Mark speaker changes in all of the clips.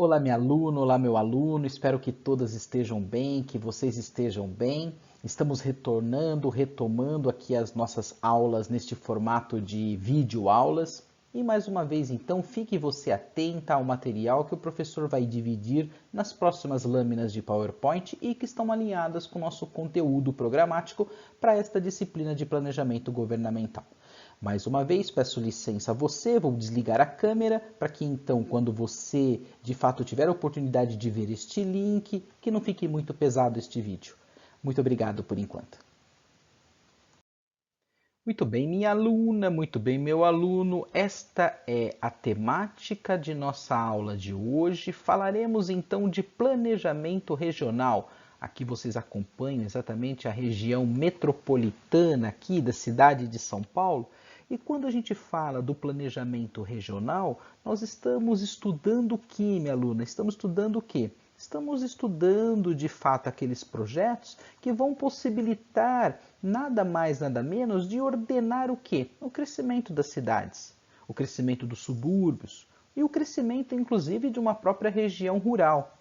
Speaker 1: Olá, minha aluna, olá, meu aluno. Espero que todas estejam bem, que vocês estejam bem. Estamos retomando aqui as nossas aulas neste formato de videoaulas. E mais uma vez, então, fique você atenta ao material que o professor vai dividir nas próximas lâminas de PowerPoint e que estão alinhadas com o nosso conteúdo programático para esta disciplina de planejamento governamental. Mais uma vez, peço licença a você, vou desligar a câmera para que então, quando você de fato tiver a oportunidade de ver este link, que não fique muito pesado este vídeo. Muito obrigado por enquanto. Muito bem, minha aluna, muito bem, meu aluno. Esta é a temática de nossa aula de hoje. Falaremos então de planejamento regional. Aqui vocês acompanham exatamente a região metropolitana aqui da cidade de São Paulo. E quando a gente fala do planejamento regional, nós estamos estudando o que, minha aluna? Estamos estudando o quê? Estamos estudando de fato aqueles projetos que vão possibilitar nada mais, nada menos de ordenar o quê? O crescimento das cidades, o crescimento dos subúrbios e o crescimento inclusive de uma própria região rural.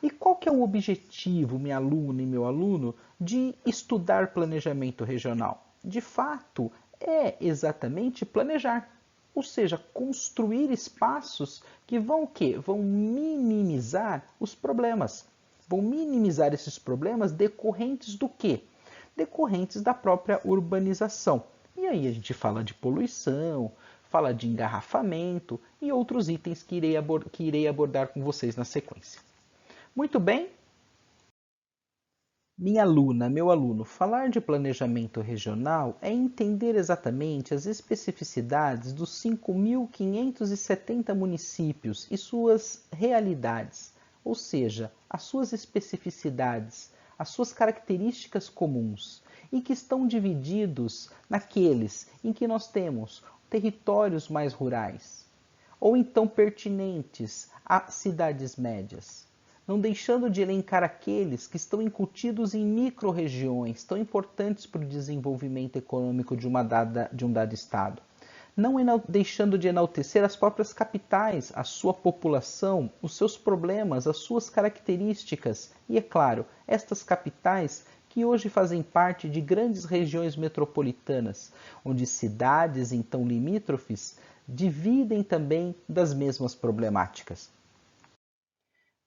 Speaker 1: E qual que é o objetivo, minha aluna e meu aluno, de estudar planejamento regional? De fato, é exatamente planejar, ou seja, construir espaços que vão o quê? Vão minimizar os problemas. Vão minimizar esses problemas decorrentes do quê? Decorrentes da própria urbanização. E aí a gente fala de poluição, fala de engarrafamento e outros itens que irei abordar com vocês na sequência. Muito bem, minha aluna, meu aluno, falar de planejamento regional é entender exatamente as especificidades dos 5.570 municípios e suas realidades, ou seja, as suas especificidades, as suas características comuns, e que estão divididos naqueles em que nós temos territórios mais rurais, ou então pertinentes a cidades médias, não deixando de elencar aqueles que estão incutidos em micro-regiões tão importantes para o desenvolvimento econômico de um dado estado. Não deixando de enaltecer as próprias capitais, a sua população, os seus problemas, as suas características e, é claro, estas capitais que hoje fazem parte de grandes regiões metropolitanas, onde cidades então limítrofes dividem também das mesmas problemáticas.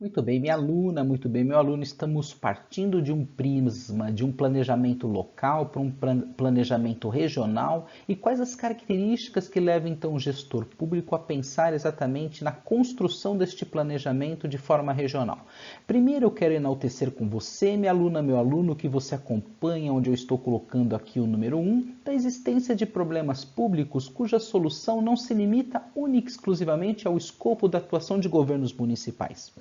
Speaker 1: Muito bem, minha aluna, muito bem, meu aluno, estamos partindo de um prisma, de um planejamento local para um planejamento regional e quais as características que levam então o gestor público a pensar exatamente na construção deste planejamento de forma regional. Primeiro eu quero enaltecer com você, minha aluna, meu aluno, que você acompanha onde eu estou colocando aqui o número 1, da existência de problemas públicos cuja solução não se limita única e exclusivamente ao escopo da atuação de governos municipais.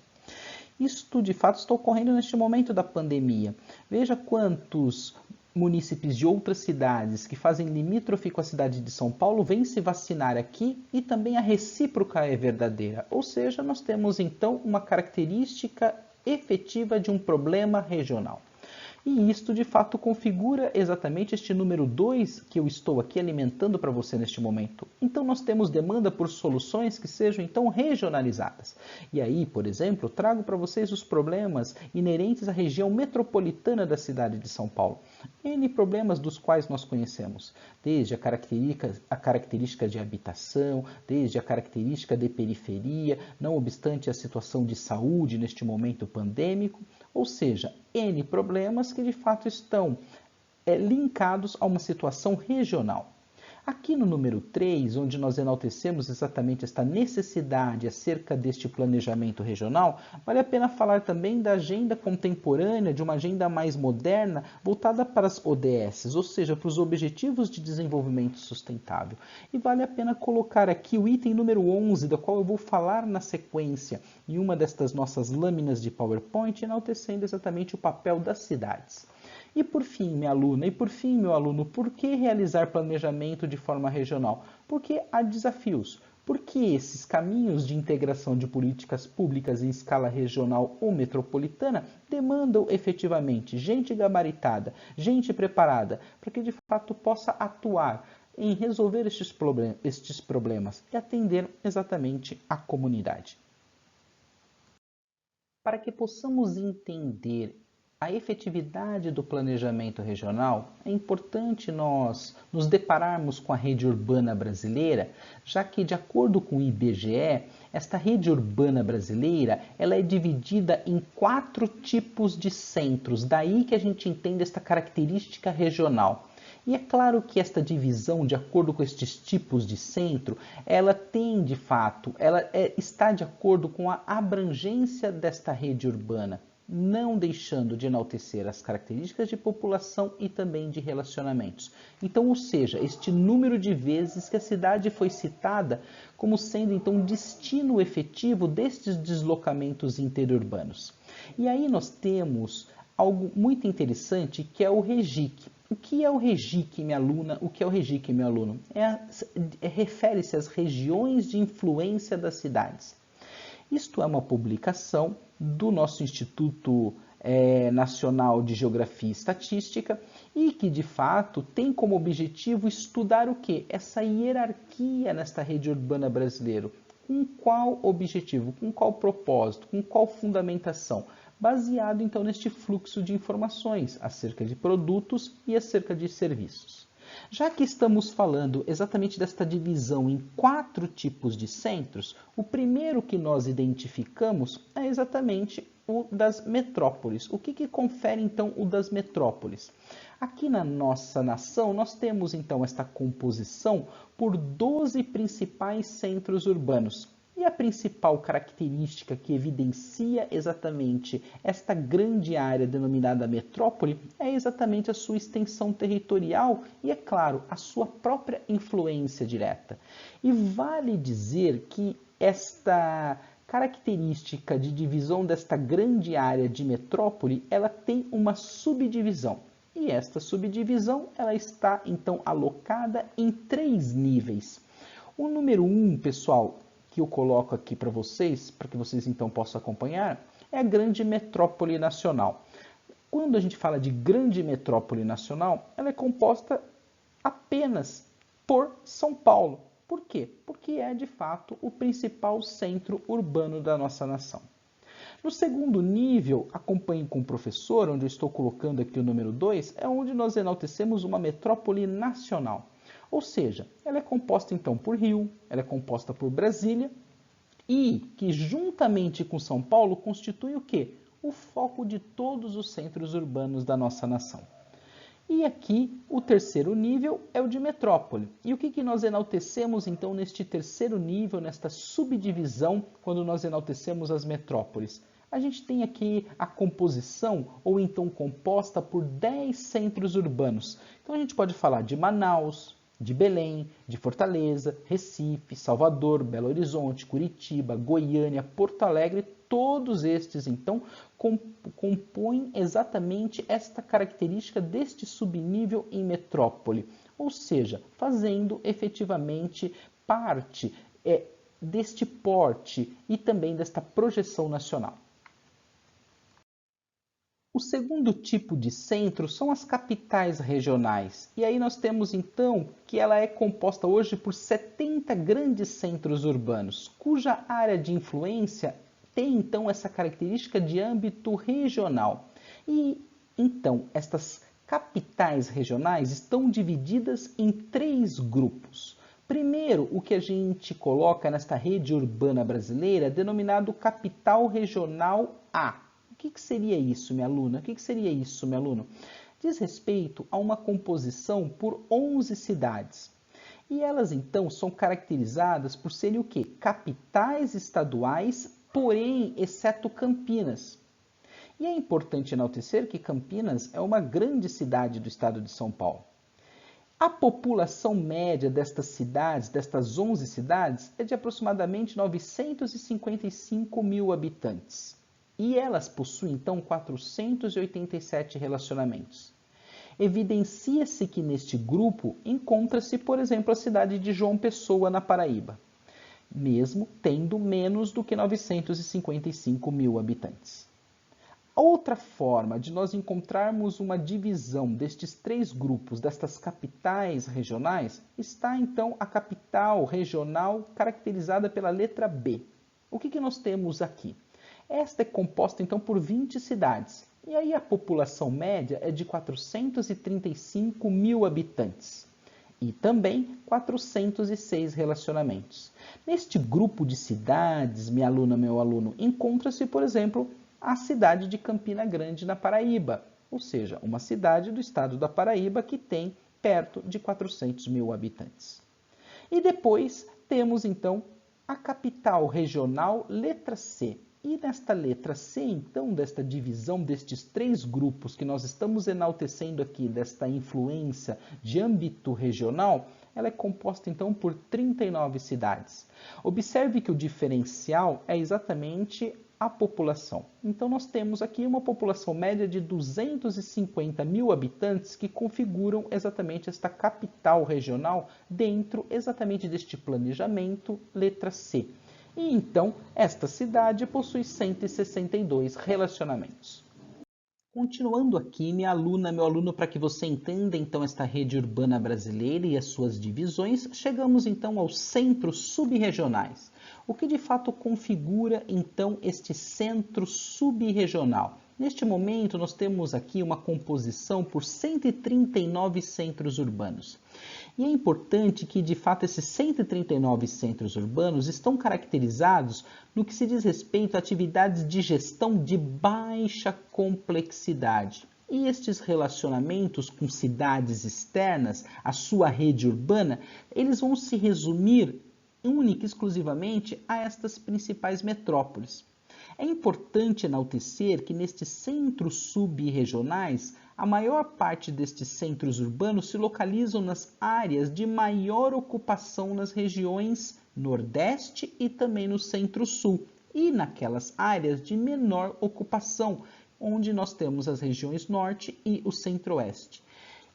Speaker 1: Isto, de fato, está ocorrendo neste momento da pandemia. Veja quantos munícipes de outras cidades que fazem limítrofe com a cidade de São Paulo vêm se vacinar aqui e também a recíproca é verdadeira. Ou seja, nós temos então uma característica efetiva de um problema regional. E isto de fato configura exatamente este número 2 que eu estou aqui alimentando para você neste momento. Então nós temos demanda por soluções que sejam então regionalizadas. E aí, por exemplo, trago para vocês os problemas inerentes à região metropolitana da cidade de São Paulo. N problemas dos quais nós conhecemos, desde a característica de habitação, desde a característica de periferia, não obstante a situação de saúde neste momento pandêmico, ou seja, N problemas que de fato estão linkados a uma situação regional. Aqui no número 3, onde nós enaltecemos exatamente esta necessidade acerca deste planejamento regional, vale a pena falar também da agenda contemporânea, de uma agenda mais moderna, voltada para as ODS, ou seja, para os Objetivos de Desenvolvimento Sustentável. E vale a pena colocar aqui o item número 11, da qual eu vou falar na sequência, em uma destas nossas lâminas de PowerPoint, enaltecendo exatamente o papel das cidades. E por fim, minha aluna, e por fim, meu aluno, por que realizar planejamento de forma regional? Porque há desafios. Porque esses caminhos de integração de políticas públicas em escala regional ou metropolitana demandam efetivamente gente gabaritada, gente preparada, para que de fato possa atuar em resolver estes problemas e atender exatamente a comunidade. para que possamos entender a efetividade do planejamento regional, é importante nós nos depararmos com a rede urbana brasileira, já que, de acordo com o IBGE, esta rede urbana brasileira ela é dividida em 4 tipos de centros, daí que a gente entende esta característica regional. E é claro que esta divisão, de acordo com estes tipos de centro, ela tem de fato, está de acordo com a abrangência desta rede urbana, não deixando de enaltecer as características de população e também de relacionamentos. Então, ou seja, este número de vezes que a cidade foi citada como sendo então destino efetivo destes deslocamentos interurbanos. E aí nós temos algo muito interessante que é o REGIC. O que é o REGIC, minha aluna? O que é o REGIC, meu aluno? Refere-se às regiões de influência das cidades. Isto é uma publicação do nosso Instituto Nacional de Geografia e Estatística e que, de fato, tem como objetivo estudar o quê? Essa hierarquia nesta rede urbana brasileira. Com qual objetivo? Com qual propósito? Com qual fundamentação? Baseado, então, neste fluxo de informações acerca de produtos e acerca de serviços. Já que estamos falando exatamente desta divisão em 4 tipos de centros, o primeiro que nós identificamos é exatamente o das metrópoles. O que confere então o das metrópoles? Aqui na nossa nação nós temos então esta composição por 12 principais centros urbanos. E a principal característica que evidencia exatamente esta grande área denominada metrópole é exatamente a sua extensão territorial e, é claro, a sua própria influência direta. E vale dizer que esta característica de divisão desta grande área de metrópole, ela tem uma subdivisão. E esta subdivisão ela está então alocada em 3 níveis. O número 1, pessoal, que eu coloco aqui para vocês, para que vocês então possam acompanhar, é a grande metrópole nacional. Quando a gente fala de grande metrópole nacional, ela é composta apenas por São Paulo. Por quê? Porque é de fato o principal centro urbano da nossa nação. No segundo nível, acompanhe com o professor, onde eu estou colocando aqui o número 2, é onde nós enaltecemos uma metrópole nacional. Ou seja, ela é composta então por Rio, ela é composta por Brasília e que juntamente com São Paulo constitui o quê? O foco de todos os centros urbanos da nossa nação. E aqui o terceiro nível é o de metrópole. E o que nós enaltecemos então neste terceiro nível, nesta subdivisão, quando nós enaltecemos as metrópoles? A gente tem aqui a composição, ou então composta por 10 centros urbanos. Então a gente pode falar de Manaus, de Belém, de Fortaleza, Recife, Salvador, Belo Horizonte, Curitiba, Goiânia, Porto Alegre, todos estes então compõem exatamente esta característica deste subnível em metrópole, ou seja, fazendo efetivamente parte deste porte e também desta projeção nacional. O segundo tipo de centro são as capitais regionais. E aí nós temos então que ela é composta hoje por 70 grandes centros urbanos, cuja área de influência tem então essa característica de âmbito regional. E então estas capitais regionais estão divididas em 3 grupos. Primeiro, o que a gente coloca nesta rede urbana brasileira é denominado capital regional A. O que seria isso, minha aluna? O que seria isso, meu aluno? Diz respeito a uma composição por 11 cidades. E elas, então, são caracterizadas por serem o quê? Capitais estaduais, porém, exceto Campinas. E é importante enaltecer que Campinas é uma grande cidade do estado de São Paulo. A população média destas cidades, destas 11 cidades, é de aproximadamente 955 mil habitantes. E elas possuem, então, 487 relacionamentos. Evidencia-se que neste grupo encontra-se, por exemplo, a cidade de João Pessoa, na Paraíba, mesmo tendo menos do que 955 mil habitantes. Outra forma de nós encontrarmos uma divisão destes 3 grupos, destas capitais regionais, está, então, a capital regional caracterizada pela letra B. O que nós temos aqui? Esta é composta então por 20 cidades. E aí a população média é de 435 mil habitantes. E também 406 relacionamentos. Neste grupo de cidades, minha aluna, meu aluno, encontra-se, por exemplo, a cidade de Campina Grande, na Paraíba, ou seja, uma cidade do estado da Paraíba que tem perto de 400 mil habitantes. E depois temos, então, a capital regional, letra C. E nesta letra C, então, desta divisão destes três grupos que nós estamos enaltecendo aqui, desta influência de âmbito regional, ela é composta, então, por 39 cidades. Observe que o diferencial é exatamente a população. Então, nós temos aqui uma população média de 250 mil habitantes que configuram exatamente esta capital regional dentro exatamente deste planejamento, letra C. E então, esta cidade possui 162 relacionamentos. Continuando aqui, minha aluna, meu aluno, para que você entenda então esta rede urbana brasileira e as suas divisões, chegamos então aos centros subregionais. O que de fato configura então este centro subregional? Neste momento, nós temos aqui uma composição por 139 centros urbanos. E é importante que, de fato, esses 139 centros urbanos estão caracterizados no que se diz respeito a atividades de gestão de baixa complexidade. E estes relacionamentos com cidades externas, a sua rede urbana, eles vão se resumir única e exclusivamente a estas principais metrópoles. É importante enaltecer que nestes centros subregionais, a maior parte destes centros urbanos se localizam nas áreas de maior ocupação nas regiões Nordeste e também no Centro-Sul, e naquelas áreas de menor ocupação, onde nós temos as regiões Norte e o Centro-Oeste.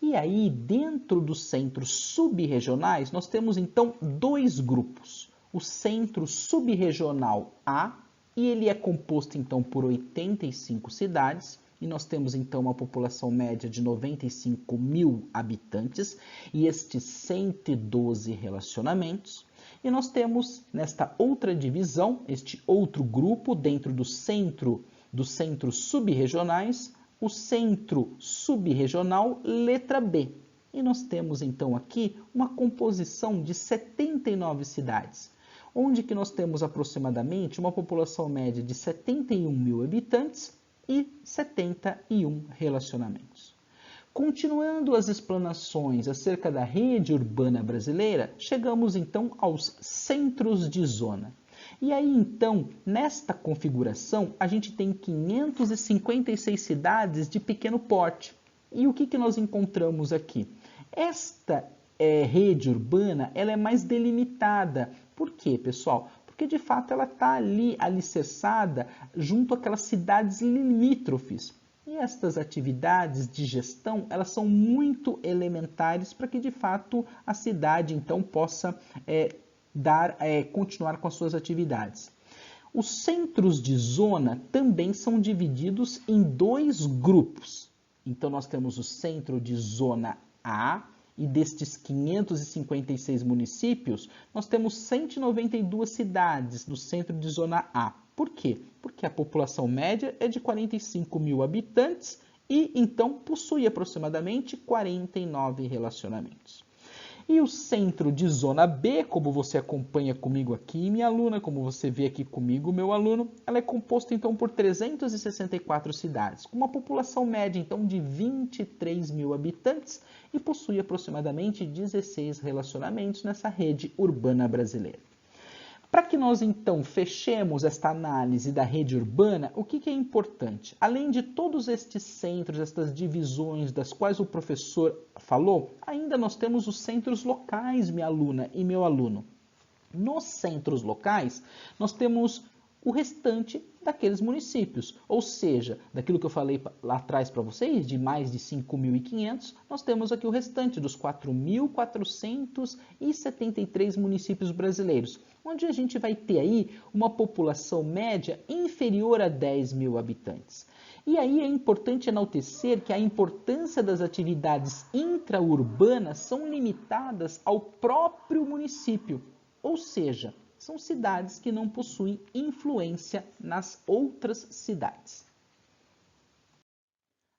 Speaker 1: E aí, dentro dos centros subregionais, nós temos então dois grupos. O Centro Subregional A, e ele é composto então por 85 cidades, e nós temos então uma população média de 95 mil habitantes e estes 112 relacionamentos. E nós temos nesta outra divisão, este outro grupo dentro dos centros subregionais, o centro subregional letra B. E nós temos então aqui uma composição de 79 cidades, onde que nós temos aproximadamente uma população média de 71 mil habitantes e 71 relacionamentos. Continuando as explanações acerca da rede urbana brasileira, chegamos então aos centros de zona. E aí então, nesta configuração, a gente tem 556 cidades de pequeno porte. E o que nós encontramos aqui? Esta rede urbana ela é mais delimitada. Por quê, pessoal? Porque de fato ela está ali alicerçada junto àquelas cidades limítrofes. E estas atividades de gestão, elas são muito elementares para que de fato a cidade então possa continuar com as suas atividades. Os centros de zona também são divididos em dois grupos. Então nós temos o centro de zona A, e destes 556 municípios, nós temos 192 cidades no centro de zona A. Por quê? Porque a população média é de 45 mil habitantes e então possui aproximadamente 49 relacionamentos. E o centro de zona B, como você acompanha comigo aqui, minha aluna, como você vê aqui comigo, meu aluno, ela é composta então por 364 cidades, com uma população média então de 23 mil habitantes e possui aproximadamente 16 relacionamentos nessa rede urbana brasileira. Para que nós então fechemos esta análise da rede urbana, o que é importante? Além de todos estes centros, estas divisões das quais o professor falou, ainda nós temos os centros locais, minha aluna e meu aluno. Nos centros locais, nós temos o restante daqueles municípios, ou seja, daquilo que eu falei lá atrás para vocês, de mais de 5.500, nós temos aqui o restante dos 4.473 municípios brasileiros, onde a gente vai ter aí uma população média inferior a 10 mil habitantes. E aí é importante enaltecer que a importância das atividades intraurbanas são limitadas ao próprio município, ou seja, São cidades que não possuem influência nas outras cidades.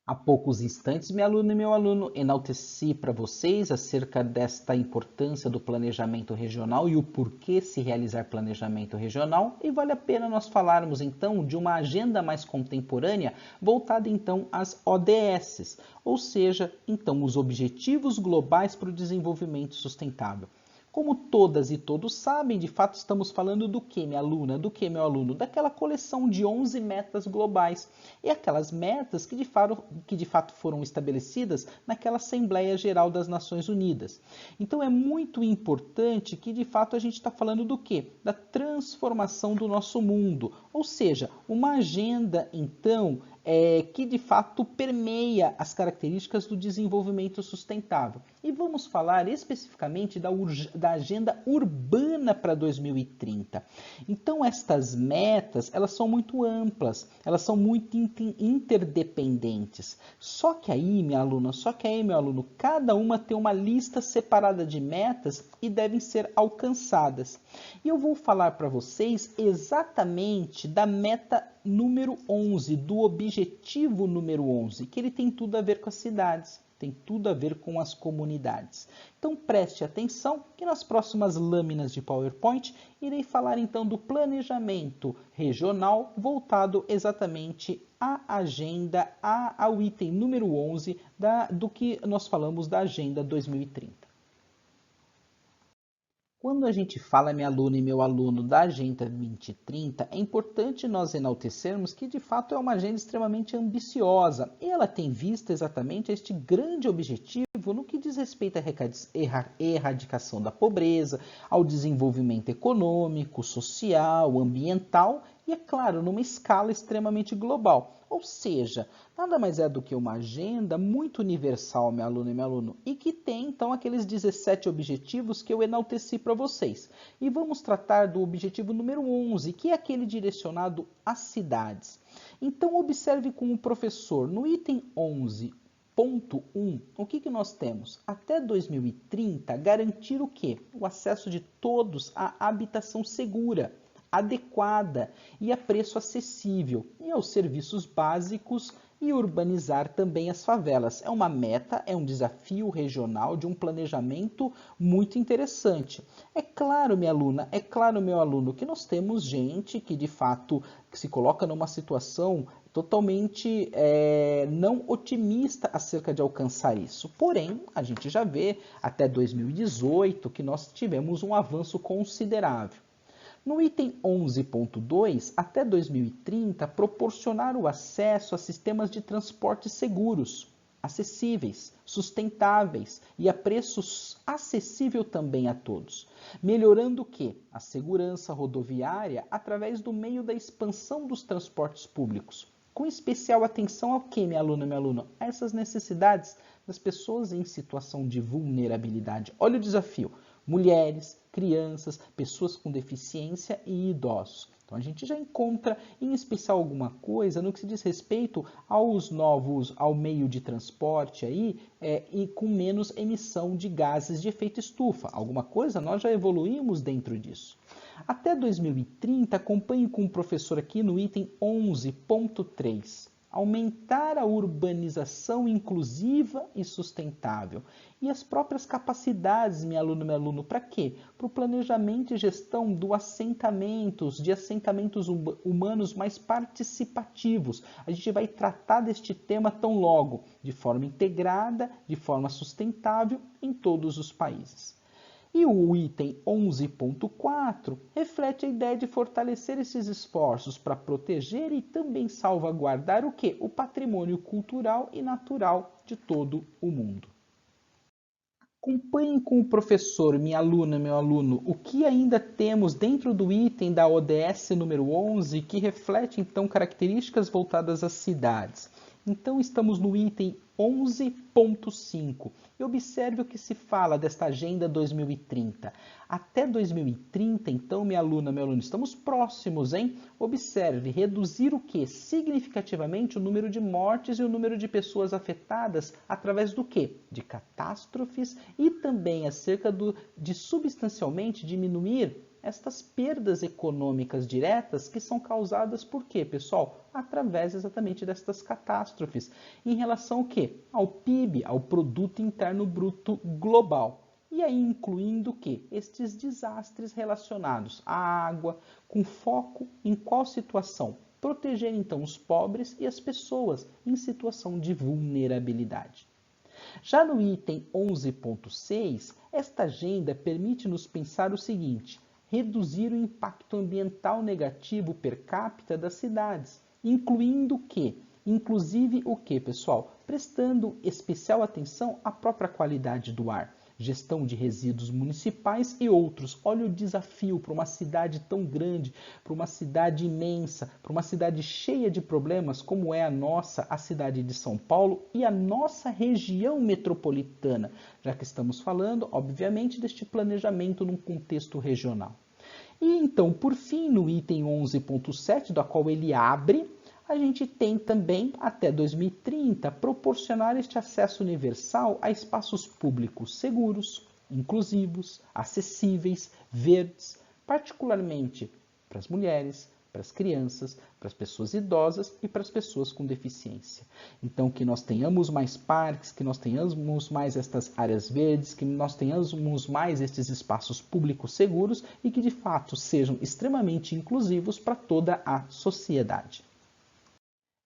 Speaker 1: Há poucos instantes, minha aluna e meu aluno, enalteci para vocês acerca desta importância do planejamento regional e o porquê se realizar planejamento regional, e vale a pena nós falarmos então de uma agenda mais contemporânea voltada então às ODS, ou seja, então os Objetivos Globais para o Desenvolvimento Sustentável. Como todas e todos sabem, de fato estamos falando do que, minha aluna, do que, meu aluno? Daquela coleção de 11 metas globais. E aquelas metas que de fato foram estabelecidas naquela Assembleia Geral das Nações Unidas. Então é muito importante que de fato a gente está falando do que? Da transformação do nosso mundo. Ou seja, uma agenda então que de fato permeia as características do desenvolvimento sustentável. E vamos falar especificamente da agenda urbana para 2030. Então estas metas, elas são muito amplas, elas são muito interdependentes. Só que aí, minha aluna, meu aluno, cada uma tem uma lista separada de metas e devem ser alcançadas. E eu vou falar para vocês exatamente da meta número 11, do objetivo número 11, que ele tem tudo a ver com as cidades, tem tudo a ver com as comunidades. Então preste atenção que nas próximas lâminas de PowerPoint irei falar então do planejamento regional voltado exatamente à agenda, ao item número 11 do que nós falamos da Agenda 2030. Quando a gente fala, minha aluna e meu aluno, da Agenda 2030, é importante nós enaltecermos que, de fato, é uma agenda extremamente ambiciosa. E ela tem vista exatamente este grande objetivo no que diz respeito à erradicação da pobreza, ao desenvolvimento econômico, social, ambiental e, é claro, numa escala extremamente global. Ou seja, nada mais é do que uma agenda muito universal, minha aluna e meu aluno, e que tem, então, aqueles 17 objetivos que eu enalteci para vocês. E vamos tratar do objetivo número 11, que é aquele direcionado às cidades. Então, observe com o professor, no item 11.1, o que nós temos? Até 2030, garantir o quê? O acesso de todos à habitação segura, adequada e a preço acessível, e aos serviços básicos e urbanizar também as favelas. É uma meta, é um desafio regional de um planejamento muito interessante. É claro, minha aluna, é claro, meu aluno, que nós temos gente que de fato se coloca numa situação totalmente não otimista acerca de alcançar isso. Porém, a gente já vê até 2018 que nós tivemos um avanço considerável. No item 11.2, até 2030, proporcionar o acesso a sistemas de transporte seguros, acessíveis, sustentáveis e a preços acessível também a todos. Melhorando o quê? A segurança rodoviária através do meio da expansão dos transportes públicos. Com especial atenção ao que, minha aluna e meu aluno? A essas necessidades das pessoas em situação de vulnerabilidade. Olha o desafio. Mulheres, crianças, pessoas com deficiência e idosos. Então a gente já encontra em especial alguma coisa no que se diz respeito ao meio de transporte aí, e com menos emissão de gases de efeito estufa. Alguma coisa nós já evoluímos dentro disso. Até 2030, acompanhe com o professor aqui no item 11.3. Aumentar a urbanização inclusiva e sustentável. E as próprias capacidades, meu aluno, para quê? Para o planejamento e gestão de assentamentos humanos mais participativos. A gente vai tratar deste tema tão logo, de forma integrada, de forma sustentável em todos os países. E o item 11.4 reflete a ideia de fortalecer esses esforços para proteger e também salvaguardar o quê? O patrimônio cultural e natural de todo o mundo. Acompanhem com o professor, minha aluna, meu aluno, o que ainda temos dentro do item da ODS número 11 que reflete então características voltadas às cidades. Então estamos no item 11.5 e observe o que se fala desta Agenda 2030. Até 2030, então, minha aluna, meu aluno, estamos próximos, hein? Observe, reduzir o que? Significativamente o número de mortes e o número de pessoas afetadas através do que? De catástrofes e também de substancialmente diminuir estas perdas econômicas diretas que são causadas por quê, pessoal? Através exatamente destas catástrofes. Em relação ao quê? Ao PIB, ao Produto Interno Bruto Global. E aí incluindo o quê? Estes desastres relacionados à água, com foco em qual situação? Proteger então os pobres e as pessoas em situação de vulnerabilidade. Já no item 11.6, esta agenda permite-nos pensar o seguinte: reduzir o impacto ambiental negativo per capita das cidades, incluindo o quê? Inclusive o quê, pessoal? Prestando especial atenção à própria qualidade do ar, gestão de resíduos municipais e outros. Olha o desafio para uma cidade tão grande, para uma cidade imensa, para uma cidade cheia de problemas como é a nossa, a cidade de São Paulo e a nossa região metropolitana, já que estamos falando, obviamente, deste planejamento num contexto regional. E então, por fim, no item 11.7, da qual ele abre, a gente tem também, até 2030, proporcionar este acesso universal a espaços públicos seguros, inclusivos, acessíveis, verdes, particularmente para as mulheres, para as crianças, para as pessoas idosas e para as pessoas com deficiência. Então, que nós tenhamos mais parques, que nós tenhamos mais estas áreas verdes, que nós tenhamos mais estes espaços públicos seguros e que, de fato, sejam extremamente inclusivos para toda a sociedade.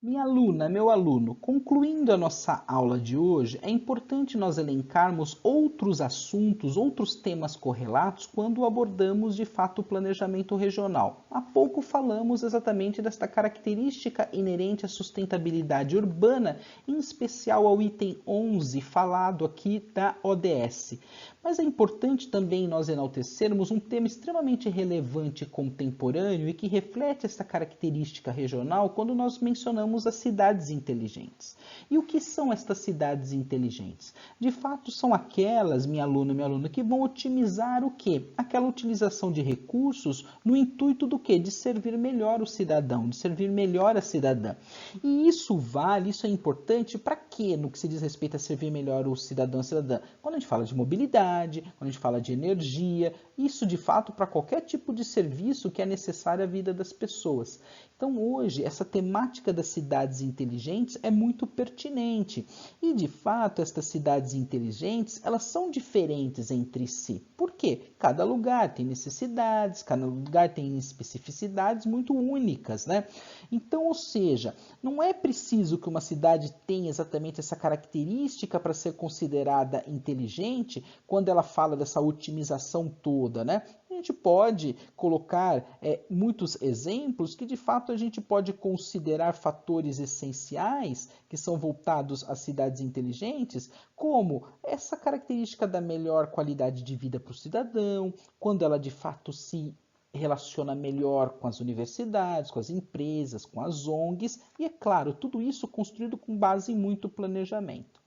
Speaker 1: Minha aluna, meu aluno, concluindo a nossa aula de hoje, é importante nós elencarmos outros assuntos, outros temas correlatos quando abordamos de fato o planejamento regional. Há pouco falamos exatamente desta característica inerente à sustentabilidade urbana, em especial ao item 11 falado aqui da ODS. Mas é importante também nós enaltecermos um tema extremamente relevante e contemporâneo e que reflete essa característica regional quando nós mencionamos as cidades inteligentes. E o que são estas cidades inteligentes? De fato, são aquelas, minha aluna, que vão otimizar o quê? Aquela utilização de recursos no intuito do quê? De servir melhor o cidadão, de servir melhor a cidadã. E isso vale, isso é importante para quê? No que se diz respeito a servir melhor o cidadão e a cidadã? Quando a gente fala de mobilidade, quando a gente fala de energia, isso de fato para qualquer tipo de serviço que é necessário à vida das pessoas. Então hoje essa temática das cidades inteligentes é muito pertinente e de fato estas cidades inteligentes elas são diferentes entre si. Por quê? Cada lugar tem necessidades, cada lugar tem especificidades muito únicas, né? Então, ou seja, não é preciso que uma cidade tenha exatamente essa característica para ser considerada inteligente quando ela fala dessa otimização toda, né? A gente pode colocar muitos exemplos que de fato a gente pode considerar fatores essenciais que são voltados às cidades inteligentes, como essa característica da melhor qualidade de vida para o cidadão, quando ela de fato se relaciona melhor com as universidades, com as empresas, com as ONGs, e é claro, tudo isso construído com base em muito planejamento.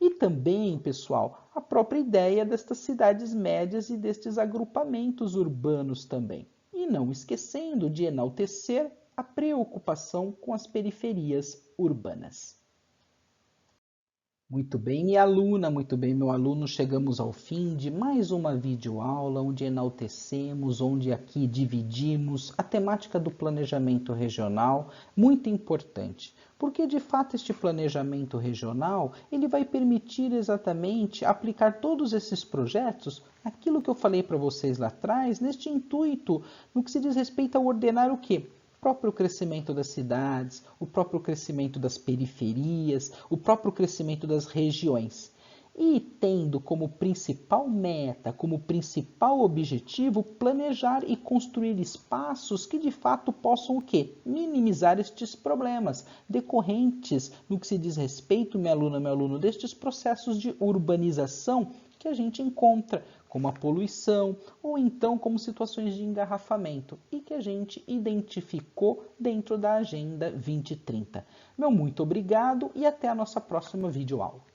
Speaker 1: E também, pessoal, a própria ideia destas cidades médias e destes agrupamentos urbanos também. E não esquecendo de enaltecer a preocupação com as periferias urbanas. Muito bem, minha aluna, muito bem, meu aluno, chegamos ao fim de mais uma videoaula onde enaltecemos, onde aqui dividimos a temática do planejamento regional, muito importante, porque de fato este planejamento regional, ele vai permitir exatamente aplicar todos esses projetos, aquilo que eu falei para vocês lá atrás, neste intuito, no que se diz respeito a ordenar o quê? O próprio crescimento das cidades, o próprio crescimento das periferias, o próprio crescimento das regiões. E tendo como principal meta, como principal objetivo, planejar e construir espaços que de fato possam o quê? Minimizar estes problemas decorrentes no que se diz respeito, minha aluna, meu aluno, destes processos de urbanização que a gente encontra, como a poluição ou então como situações de engarrafamento e que a gente identificou dentro da Agenda 2030. Meu muito obrigado e até a nossa próxima videoaula.